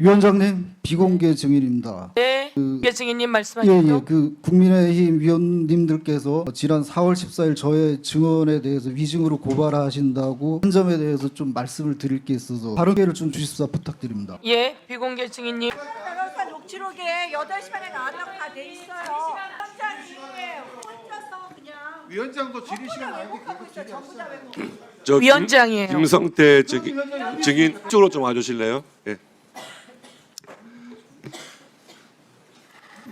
위원장님, 비공개 증인입니다. 네, 비공개 증인님 말씀하시죠. 그 국민의힘 위원님들께서 지난 4월 14일 저의 증언에 대해서 위증으로 고발하신다고 한 점에 대해서 좀 말씀을 드릴 게 있어서 다른 기회를 좀 주십사 부탁드립니다. 예, 비공개 증인님. 변호사 녹취록에 8시 반에 나왔다고 다 돼 있어요. 위원장이 혼자서 그냥 위원장도 질의 시간 아니고 하고 있어. 전부 다 왜곡. 저 위원장이에요. 김성태 증인 쪽으로 좀 와주실래요? 예.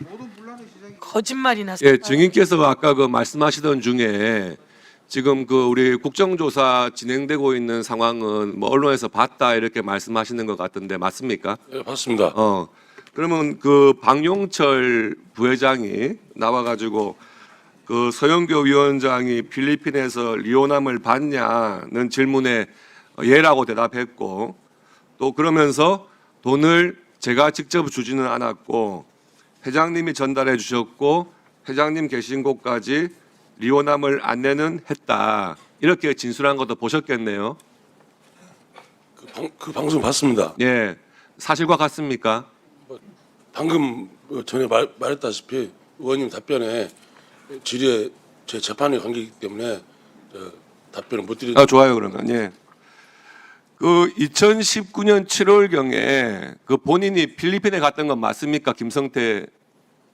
모든 분란의 시작이 거짓말이나. 예, 증인께서 아까 그 말씀하시던 중에 지금 그 우리 국정조사 진행되고 있는 상황은 뭐 언론에서 봤다 이렇게 말씀하시는 것 같은데 맞습니까? 네, 맞습니다. 그러면 그 방용철 부회장이 나와가지고 그 서영교 위원장이 필리핀에서 리오남을 받냐는 질문에 예라고 대답했고 또 그러면서 돈을 제가 직접 주지는 않았고 회장님이 전달해 주셨고 회장님 계신 곳까지 리오남을 안내는 했다 이렇게 진술한 것도 보셨겠네요. 그 방송 봤습니다. 예, 사실과 같습니까? 방금 전에 말했다시피 의원님 답변에 질의에 제 재판에 관계이기 때문에 답변을 못 드리는. 좋아요 그러면 예. 그 2019년 7월경에 그 본인이 필리핀에 갔던 건 맞습니까? 김성태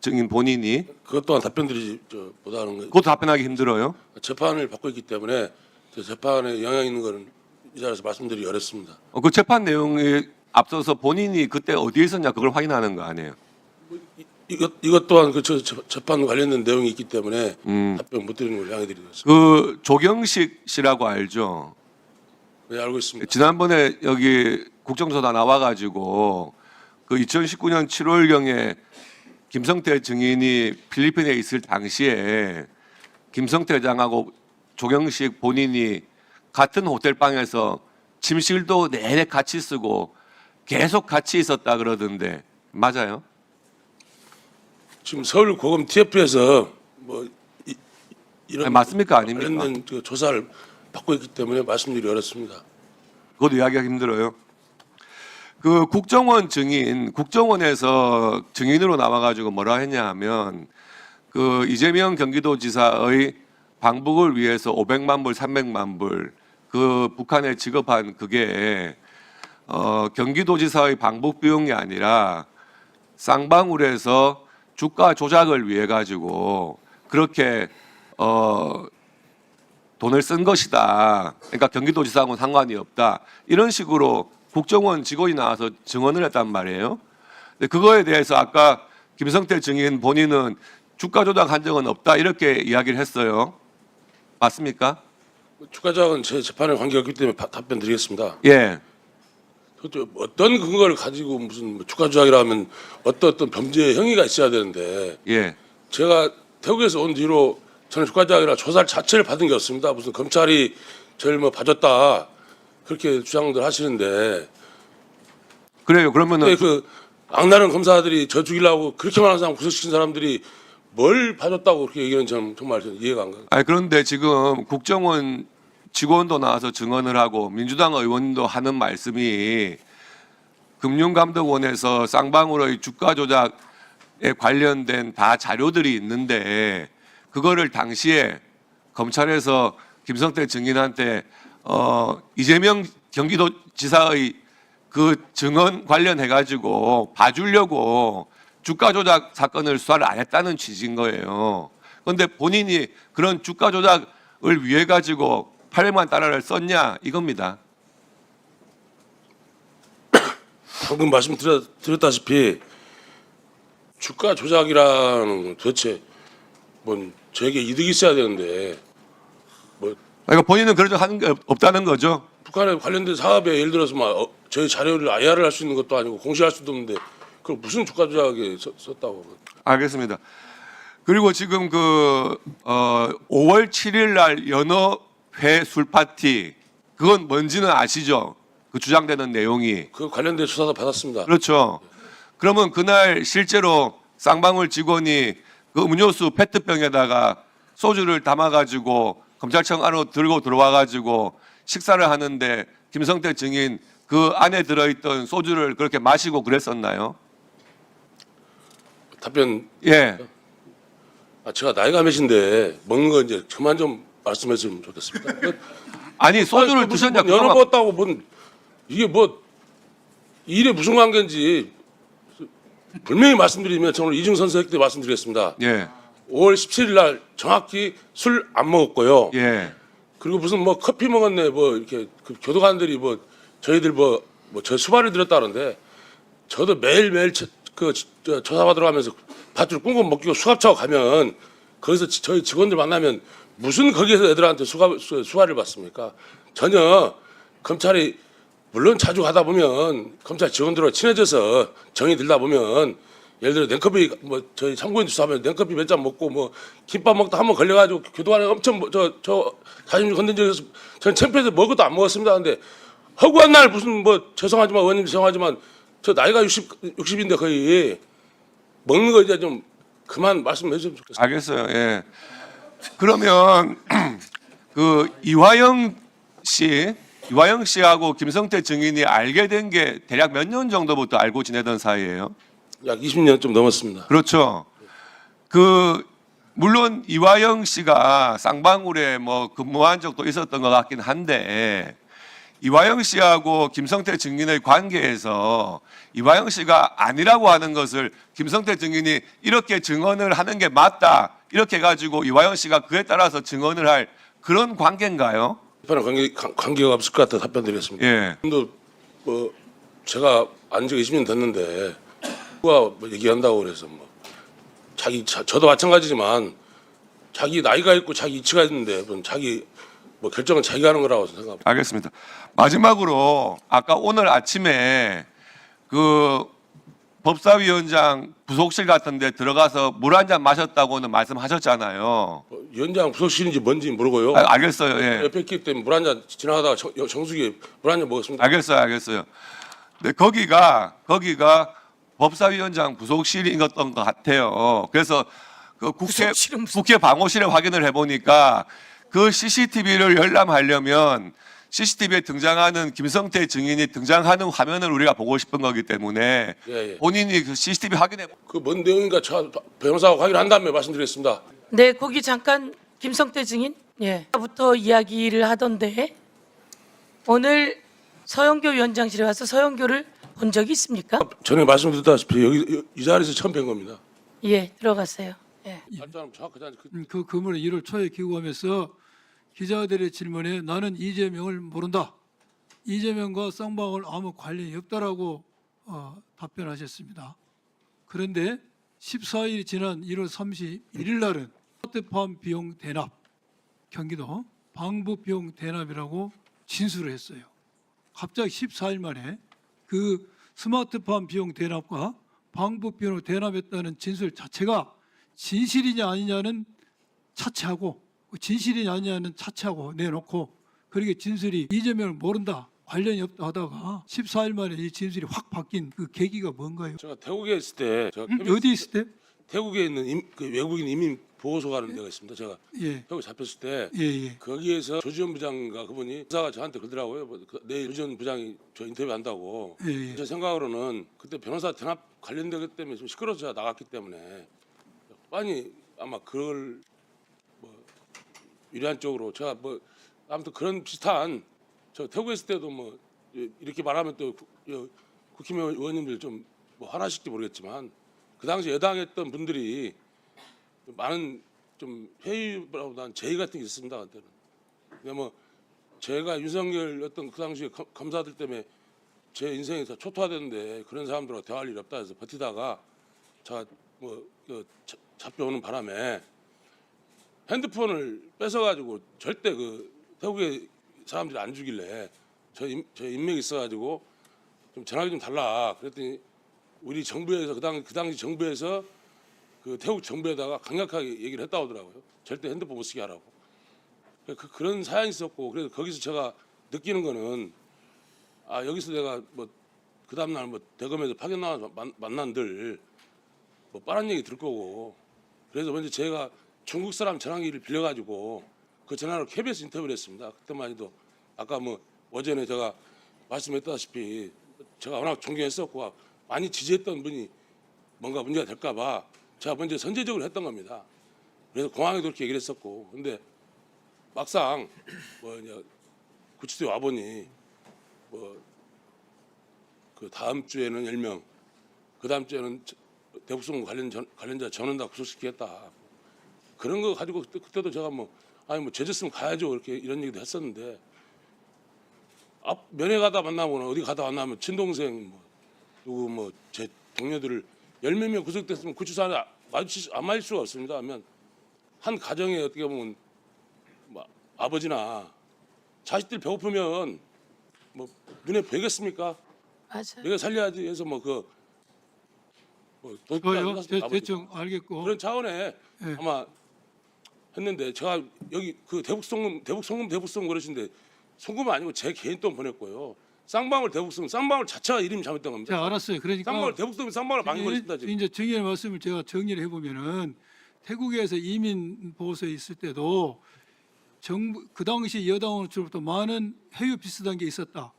증인 본인이 그것 또한 답변드리지 못하는 거예요. 그것도 답변하기 힘들어요. 재판을 받고 있기 때문에 제 재판에 영향 있는 거는 이 자리에서 말씀드리기 어렵습니다. 그 재판 내용에 앞서서 본인이 그때 어디에 있었냐 그걸 확인하는 거 아니에요? 이것 또한 그 재판 관련된 내용이 있기 때문에 답변 못 드리는 걸 양해드리겠습니다. 그 조경식 씨라고 알죠? 네, 알고 있습니다. 지난번에 여기 국정조사 나와가지고 그 2019년 7월경에 김성태 증인이 필리핀에 있을 당시에 김성태 회장하고 조경식 본인이 같은 호텔 방에서 침실도 내내 같이 쓰고 계속 같이 있었다 그러던데 맞아요? 지금 서울고검 TF에서 뭐 이런 아니, 맞습니까 아닙니까? 관련된 그 조사를 받고 있기 때문에 말씀드리기 어렵습니다. 그것도 이야기하기 힘들어요. 그 국정원 증인, 국정원에서 증인으로 나와가지고 뭐라 했냐 하면 그 이재명 경기도지사의 방북을 위해서 500만 불, 300만 불 그 북한에 지급한 그게 경기도지사의 방북 비용이 아니라 쌍방울에서 주가 조작을 위해 가지고 그렇게 돈을 쓴 것이다. 그러니까 경기도지사하고는 상관이 없다. 이런 식으로 국정원 직원이 나와서 증언을 했단 말이에요. 근데 그거에 대해서 아까 김성태 증인 본인은 주가 조작한 적은 없다 이렇게 이야기를 했어요. 맞습니까? 주가 조작은 제 재판에 관계없기 때문에 답변 드리겠습니다. 예. 그것도 어떤 근거를 가지고 무슨 주가 조작이라 하면 어떤 범죄 행위가 있어야 되는데 예. 제가 태국에서 온 뒤로 저는 주가 조작이라 조사 자체를 받은 게 없습니다. 무슨 검찰이 저를 뭐 봐줬다 그렇게 주장들 하시는데 그래요. 그러면은 근데 그 악랄한 검사들이 저 죽이려고 그렇게 많은 사람 구속시킨 사람들이 뭘 봐줬다고 그렇게 얘기하는 저는 정말 이해가 안 가요. 그런데 지금 국정원 직원도 나와서 증언을 하고 민주당 의원도 하는 말씀이 금융감독원에서 쌍방울의 주가 조작에 관련된 다 자료들이 있는데 그거를 당시에 검찰에서 김성태 증인한테 이재명 경기도지사의 그 증언 관련해 가지고 봐주려고 주가 조작 사건을 수사를 안 했다는 취지인 거예요. 그런데 본인이 그런 주가 조작을 위해 가지고 800만 달러를 썼냐 이겁니다. 방금 말씀드렸다시피 주가 조작이라는 건 도대체 뭔 저에게 이득이 있어야 되는데 뭐 그러니까 본인은 그런 적 하는 게 없다는 거죠. 북한에 관련된 사업에 예를 들어서 막 저희 자료를 IR을 할 수 있는 것도 아니고 공시할 수도 없는데 그걸 무슨 주가 조작에 썼다고. 알겠습니다. 그리고 지금 그 5월 7일 날 연어회 술 파티 그건 뭔지는 아시죠? 그 주장되는 내용이. 그 관련된 조사도 받았습니다. 그렇죠. 그러면 그날 실제로 쌍방울 직원이 그 음료수 페트병에다가 소주를 담아가지고 검찰청 안으로 들고 들어와가지고 식사를 하는데 김성태 증인 그 안에 들어있던 소주를 그렇게 마시고 그랬었나요? 답변. 예. 제가 나이가 몇인데 먹는 거 이제 그만 좀 말씀했으면 좋겠습니다. 아니 소주를 드셨냐? 연어 그거만- 먹었다고 이게 뭐 일에 무슨 관계인지 분명히 말씀드리면 저는 이중 선서했기 때문에 말씀드리겠습니다. 예. 5월 17일 날 정확히 술 안 먹었고요. 예. 그리고 무슨 뭐 커피 먹었네 뭐 이렇게 그 교도관들이 뭐 저희들 저 수발을 들었다는데 저도 매일매일 조사받으러 가면서 밧줄 꽁꽁 먹기고 수갑차고 가면 거기서 저희 직원들 만나면 무슨 거기에서 애들한테 수발을 받습니까? 전혀 검찰이 물론 자주 가다 보면 검찰 직원들과 친해져서 정이 들다 보면 예를 들어 냉커피 뭐 저희 참고인 수사하면 냉커피 몇 잔 먹고 뭐 김밥 먹다 한번 걸려가지고 교도관에 엄청 저 자존심 건든 적에서 저는 창피해서 먹을 것도 안 먹었습니다. 근데 허구한 날 무슨 뭐 죄송하지만 의원님 죄송하지만 저 나이가 60인데 거의 먹는 거 이제 좀 그만 말씀해 주시면 좋겠습니다. 알겠어요. 예. 그러면 그 이화영 씨하고 김성태 증인이 알게 된 게 대략 몇 년 정도부터 알고 지내던 사이예요? 약 20년 좀 넘었습니다. 그렇죠. 물론 이화영 씨가 쌍방울에 뭐 근무한 적도 있었던 것 같긴 한데 이화영 씨하고 김성태 증인의 관계에서 이화영 씨가 아니라고 하는 것을 김성태 증인이 이렇게 증언을 하는 게 맞다 이렇게 가지고 이화영 씨가 그에 따라서 증언을 할 그런 관계인가요? 관계가 없을 것 같아 답변드리겠습니다. 예. 또 뭐 제가 안 지가 20년 됐는데 누가 뭐 얘기한다고 그래서 뭐 저도 마찬가지지만 자기 나이가 있고 자기 이치가 있는데 자기 뭐 결정은 자기가 하는 거라고 생각합니다. 알겠습니다. 마지막으로 아까 오늘 아침에 그 법사위원장 부속실 같은 데 들어가서 물 한 잔 마셨다고는 말씀하셨잖아요. 위원장 부속실인지 뭔지 모르고요. 알겠어요. 예. 옆에 있기 때문에 물 한 잔 지나가다가 정수기에 물 한 잔 먹었습니다. 알겠어요. 근데 거기가 법사위원장 부속실이었던 것 같아요. 그래서 그 부속실은 무슨- 국회 방호실에 확인을 해보니까 그 CCTV를 열람하려면 CCTV에 등장하는 김성태 증인이 등장하는 화면을 우리가 보고 싶은 거기 때문에 예. 본인이 그 CCTV 확인해. 그 뭔 내용인가 저 변호사하고 확인한 다음에 말씀드리겠습니다. 네, 거기 잠깐 김성태 증인 부터 이야기를 하던데 오늘 서영교 위원장실에 와서 서영교를 본 적이 있습니까? 전에 말씀드렸다시피 여기 이 자리에서 처음 뵌 겁니다. 예, 들어갔어요. 예. 발자는 정확하지 않지. 그 금을 1월 초에 귀국하면서 기자들의 질문에 나는 이재명을 모른다. 이재명과 쌍방울 아무 관련이 없다라고 답변하셨습니다. 그런데 14일이 지난 1월 31일 날은 스마트팜 비용 대납, 경기도 방부 비용 대납이라고 진술을 했어요. 갑자기 14일 만에 그 스마트팜 비용 대납과 방부 비용을 대납했다는 진술 자체가 진실이냐 아니냐는 차치하고 진실이냐 아니냐는 차치하고 내놓고 그렇게 진술이 이재명을 모른다 관련이 없다 하다가 14일 만에 이 진술이 확 바뀐 그 계기가 뭔가요? 제가 태국에 있을 때 어디 있을 때? 태국에 있는 그 외국인 이민 보호소가라는 데가 있습니다. 제가 예, 태국에 잡혔을 때 예. 거기에서 조지현 부장과 그분이 의사가 저한테 그러더라고요. 내일 조지현 부장이 저 인터뷰한다고. 예. 제 생각으로는 그때 변호사 대납 관련되기 때문에 좀 시끄러워서 제가 나갔기 때문에 빤히 아마 그걸 뭐 유리한 쪽으로 제가 뭐 아무튼 그런 비슷한 저 태국에 있을 때도 뭐 이렇게 말하면 또 국힘 의원님들 좀 뭐 화나실지 모르겠지만 그 당시 여당했던 분들이 많은 좀 회의보다는 제의 같은 게 있습니다. 그때는. 근데 뭐 제가 윤석열 어떤 그 당시에 검사들 때문에 제 인생이 다 초토화됐는데 그런 사람들하고 대화할 일이 없다 해서 버티다가 제가 뭐 잡혀오는 바람에 핸드폰을 뺏어가지고 절대 그 태국에 사람들이 안 주길래 저 인맥이 있어가지고 좀 전화기 좀 달라 그랬더니 우리 정부에서 그 당시 정부에서 그 태국 정부에다가 강력하게 얘기를 했다 오더라고요. 절대 핸드폰 못 쓰게 하라고. 그런 사연이 있었고 그래서 거기서 제가 느끼는 거는 여기서 내가 뭐 그 다음 날 뭐 대검에서 파견 나와서 만난들 뭐 뻔한 얘기 들을 거고 그래서 먼저 제가 중국 사람 전화기를 빌려가지고 그 전화로 KBS 인터뷰를 했습니다. 그때만 해도 아까 뭐 어제는 제가 말씀했다시피 제가 워낙 존경했었고 많이 지지했던 분이 뭔가 문제가 될까봐 제가 먼저 선제적으로 했던 겁니다. 그래서 공항에도 그렇게 얘기를 했었고, 근데 막상 구치소에 와보니 그 다음 주에는 10명, 그 다음 주에는 대북송 관련자 전원 다 구속시키겠다. 그런 거 가지고 그때도 제가 죄졌으면 가야죠 이렇게 이런 얘기도 했었는데, 앞 면회 가다 만나거나 어디 가다 만나면 친동생 누구 제 동료들을 10몇 명 구속됐으면 구치소 안에 안 맞을 수가 없습니다. 하면 한 가정에 어떻게 보면 아버지나 자식들 배고프면 눈에 보이겠습니까? 맞아요. 내가 살려야지 해서 저요? 대충 알겠고. 그런 차원에 예. 아마 했는데, 제가 여기 그 대북송금 그러신데 송금은 아니고 제 개인 돈 보냈고요. 쌍방울 대북송금, 쌍방울 자체가 이름이 잘못된 겁니다. 자, 알았어요. 그러니까 쌍방울 대북송금 쌍방울 망해버렸습니다 지금. 이제 정의의 말씀을 제가 정리를 해보면은 태국에서 이민 보호소에 있을 때도 정부 그 당시 여당으로부터 많은 회유 비슷한 게 있었다.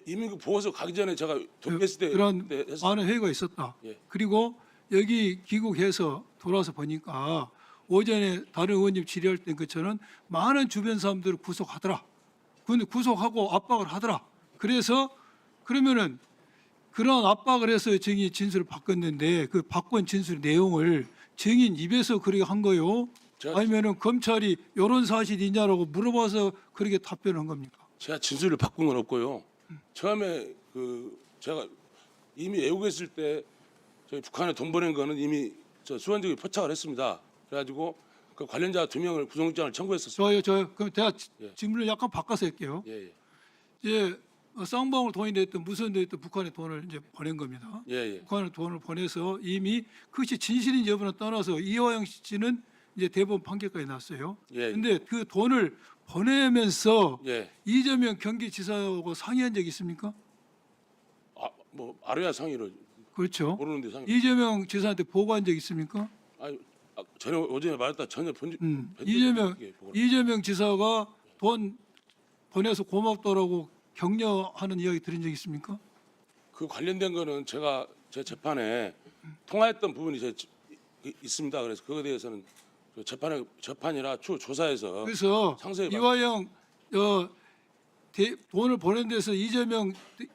이민국 보호소 가기 전에 제가 도쿄했을 때 그런 그때 했- 많은 회유가 있었다. 예. 그리고 여기 귀국해서 돌아와서 보니까 오전에 다른 의원님 질의할 때 것처럼 많은 주변 사람들을 구속하더라. 근데 구속하고 압박을 하더라. 그래서 그러면은 그런 압박을 해서 정의 진술을 바꿨는데 그 바꾼 진술 내용을 증인 입에서 그렇게 한 거요? 제가- 아니면은 검찰이 이런 사실이 있냐라고 물어봐서 그렇게 답변한 겁니까? 제가 진술을 바꾼 건 없고요. 처음에 제가 이미 외국에 있을 때 저희 북한에 돈 보낸 거는 이미 저 수원지구에 포착을 했습니다. 그래가지고 그 관련자 2명을 구속영장을 청구했었어요. 저요. 그럼 제가 예. 질문을 약간 바꿔서 할게요. 예, 이제 쌍방울 돈이 됐든 무슨 됐든 북한에 돈을 이제 보낸 겁니다. 예, 예. 북한에 돈을 보내서 이미 그것이 진실인 여부는 떠나서 이화영 씨는 이제 대법원 판결까지 났어요. 예. 근데 그 돈을 보내면서 예. 이재명 경기지사하고 상의한 적 있습니까? 아래야 상의를 그렇죠. 모르는데 상의. 이재명 지사한테 보고한 적 있습니까? 전혀 어제 말했다 전혀 이재명 지사가 돈 보내서 고맙다라고 격려하는 이야기 들은 적 있습니까? 그 관련된 거는 제가 제 재판에 통화했던 부분이 있습니다. 그래서 그거에 대해서는 그 재판이라 추후 조사해서 그래서 상세히 이화영 돈을 보낸 데서 이재명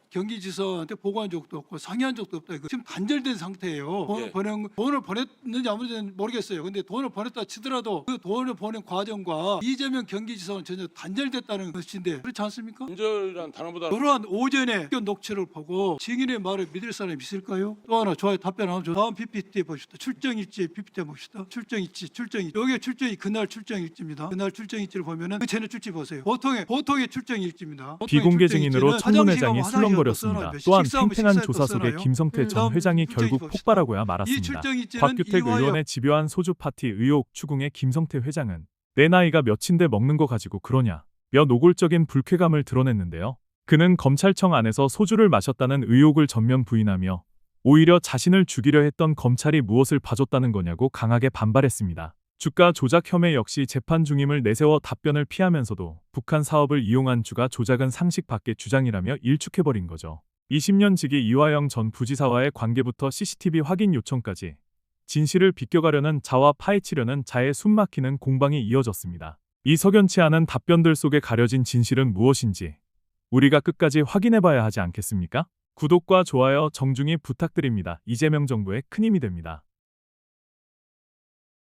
경기지사한테 보고한 적도 없고 상의한 적도 없다. 이거 지금 단절된 상태예요. 예. 돈을 보냈는지 아무튼 모르겠어요. 근데 돈을 보냈다 치더라도 그 돈을 보낸 과정과 이재명 경기지사는 전혀 단절됐다는 것인데 그렇지 않습니까? 단절이란 단어보다 그러한 오전에 녹취를 보고 증인의 말을 믿을 사람이 있을까요? 또 하나 좋아요 답변 한번 줘. 다음 PPT 보십시다. 출정일지 PPT 봅시다. 출정일지. 여기 출정이 그날 출정일지입니다. 그날 출정일지를 보면은 그 전에 출지 보세요. 보통의 출정일지입니다. 비공개 증인으로 청문회장이 화장실 술렁거렸습니다. 또한 식사하면 팽팽한 식사할 거 조사 속에 써놔요. 김성태 전 다음 회장이 출정이 결국 봅시다. 폭발하고야 이 말았습니다. 출정일지는 곽규택 의원의 집요한 소주 파티 의혹 추궁의 김성태 회장은 내 나이가 몇인데 먹는 거 가지고 그러냐 며 노골적인 불쾌감을 드러냈는데요. 그는 검찰청 안에서 소주를 마셨다는 의혹을 전면 부인하며 오히려 자신을 죽이려 했던 검찰이 무엇을 봐줬다는 거냐고 강하게 반발했습니다. 주가 조작 혐의 역시 재판 중임을 내세워 답변을 피하면서도 북한 사업을 이용한 주가 조작은 상식 밖의 주장이라며 일축해버린 거죠. 20년 지기 이화영 전 부지사와의 관계부터 CCTV 확인 요청까지 진실을 비껴가려는 자와 파헤치려는 자의 숨막히는 공방이 이어졌습니다. 이 석연치 않은 답변들 속에 가려진 진실은 무엇인지 우리가 끝까지 확인해봐야 하지 않겠습니까? 구독과 좋아요 정중히 부탁드립니다. 이재명 정부의 큰 힘이 됩니다.